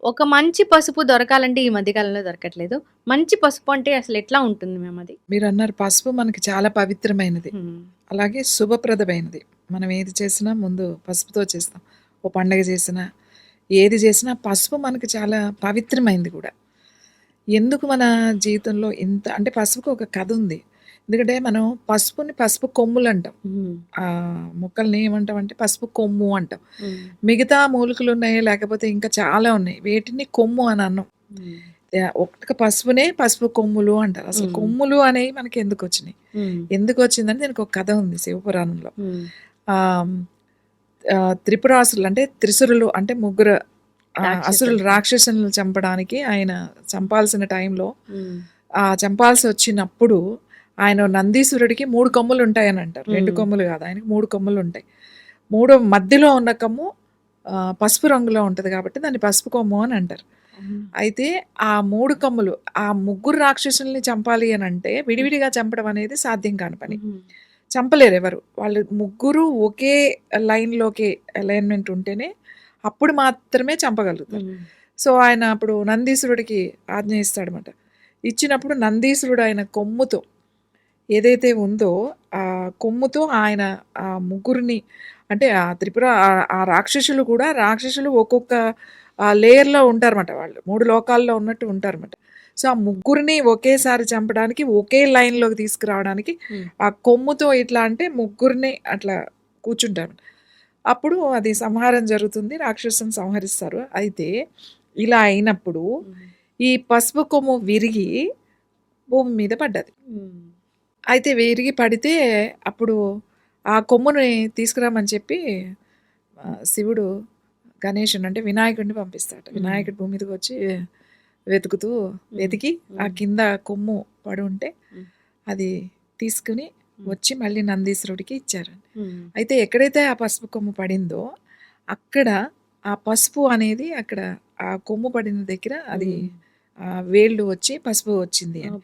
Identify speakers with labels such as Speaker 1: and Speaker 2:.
Speaker 1: ఒక మంచి పసుపు దొరకాలంటే ఈ మధ్య కాలంలో దొరకట్లేదు. మంచి పసుపు అంటే అసలెట్లా ఉంటుంది మ్యామ్ అది?
Speaker 2: మీరన్నారు పసుపు మనకి చాలా పవిత్రమైనది.
Speaker 1: హ్మ్.
Speaker 2: అలాగే శుభప్రదమైనది. మనం ఏది చేసినా ముందు పసుపుతో చేస్తాం. ఓ పండగ చేసినా, ఏది చేసినా పసుపు మనకి చాలా పవిత్రమైంది కూడా. ఎందుకు మన జీవితంలో ఇంత అంటే పసుపుకి ఒక కథ ఉంది. ఎందుకంటే మనం పసుపుని పసుపు కొమ్ములంటాం.
Speaker 1: హ్మ్.
Speaker 2: మొక్కల్ని ఏమంటామంటే పసుపు కొమ్ము అంటాం.
Speaker 1: హ్మ్.
Speaker 2: మిగతా మూలికలున్నాయి, లేకపోతే ఇంకా చాలా ఉన్నాయి. వేటిని కొమ్ము అని అనం.
Speaker 1: హ్మ్.
Speaker 2: ఒక్క పసుపునే పసుపు కొమ్ములు అంటారు. అసలు
Speaker 1: హ్మ్.
Speaker 2: కొమ్ములు అనేవి మనకెందుకొచ్చినియి?
Speaker 1: హ్మ్.
Speaker 2: ఎందుకొచ్చిందంటే దీనికొక కథ ఉంది శివపురాణంలో.
Speaker 1: హ్మ్.
Speaker 2: ఆహ్, త్రిపురాసురులు అంటే త్రిశూరులు అంటే ముగ్గురు అసురులు
Speaker 1: రాక్షసులు.
Speaker 2: రాక్షసులను చంపడానికి ఆయన చంపాల్సిన టైంలో
Speaker 1: హ్మ్.
Speaker 2: చంపాల్సొచ్చినప్పుడు ఆయన నందీశ్వరుడికి 3 కొమ్ములుంటాయని అంటారు. 2
Speaker 1: హ్మ్.
Speaker 2: కొమ్ములు గాదు. ఆయనకి 3 కొమ్ములుంటాయి. మూడో మధ్యలో ఉన్న కొమ్ము పసుపు రంగులో ఉంటది కాబట్టి దాన్ని పసుపు కొమ్ము అని అంటారు.
Speaker 1: అవునా?
Speaker 2: అయితే ఆ 3 కొమ్ములు ఆ ముగ్గురు రాక్షసుల్ని చంపాలి అనంటే
Speaker 1: హ్మ్.
Speaker 2: విడివిడిగా చంపడం అనేది సాధ్యం కాని పని.
Speaker 1: హుహు.
Speaker 2: చంపలేరెవరు. వాళ్ళు ముగ్గురు ఒకే లైన్‌లోకి అలైన్‌మెంట్ ఉంటేనే అప్పుడు మాత్రమే చంపగలుగుతారు.
Speaker 1: హ్మ్.
Speaker 2: సో, ఆయన అప్పుడు నందీశ్వరుడికి ఆజ్ఞ ఇస్తాడనమాట. ఇచ్చినప్పుడు నందీశ్వరుడు ఆయన కొమ్ముతో ఏదైతే ఉందో ఆ కొమ్ముతో ఆయన ఆ ముగ్గురిని అంటే ఆ త్రిపుర ఆ రాక్షసులు కూడా రాక్షసులు ఒక్కొక్క లేయర్‌లో ఉంటారన్నమాట వాళ్ళు. 3 లోకాల్లో ఉన్నట్టు ఉంటారన్నమాట. సో, ఆ ముగ్గురిని ఒకేసారి చంపడానికి ఒకే లైన్‌లోకి తీసుకురావడానికి
Speaker 1: హ్మ్.
Speaker 2: ఆ కొమ్ముతో ఇట్లా అంటే ముగ్గురిని అట్లా కూర్చుంటారు. అప్పుడు అది సంహారం జరుగుతుంది. రాక్షసుని సంహరిస్తారు. అయితే ఇలా అయినప్పుడు
Speaker 1: హ్మ్.
Speaker 2: ఈ పసుపు కొమ్ము విరిగి భూమి మీద పడ్డది.
Speaker 1: హ్మ్.
Speaker 2: అయితే విరిగి పడితే అప్పుడు ఆ కొమ్ముని తీసుకురామని చెప్పి శివుడు గణేషుడిని అంటే వినాయకుడిని పంపిస్తాడు.
Speaker 1: హ్మ్.
Speaker 2: వినాయకుడు భూమి మీదకొచ్చి వెతుకుతూ
Speaker 1: హ్మ్.
Speaker 2: వెతికి ఆ
Speaker 1: హ్మ్.
Speaker 2: కింద కొమ్ము పడుంటే
Speaker 1: హ్మ్.
Speaker 2: అది తీసుకొని
Speaker 1: హ్మ్.
Speaker 2: వచ్చి మళ్ళీ నందీశ్వరుడికి ఇచ్చారు.
Speaker 1: హ్మ్.
Speaker 2: అయితే ఎక్కడైతే ఆ పసుపు కొమ్ము పడిందో అక్కడ ఆ పసుపు అనేది అక్కడ ఆ కొమ్ము పడిన దగ్గర అది
Speaker 1: హ్మ్.
Speaker 2: వేళ్ళు వచ్చి పసుపు వచ్చింది అని.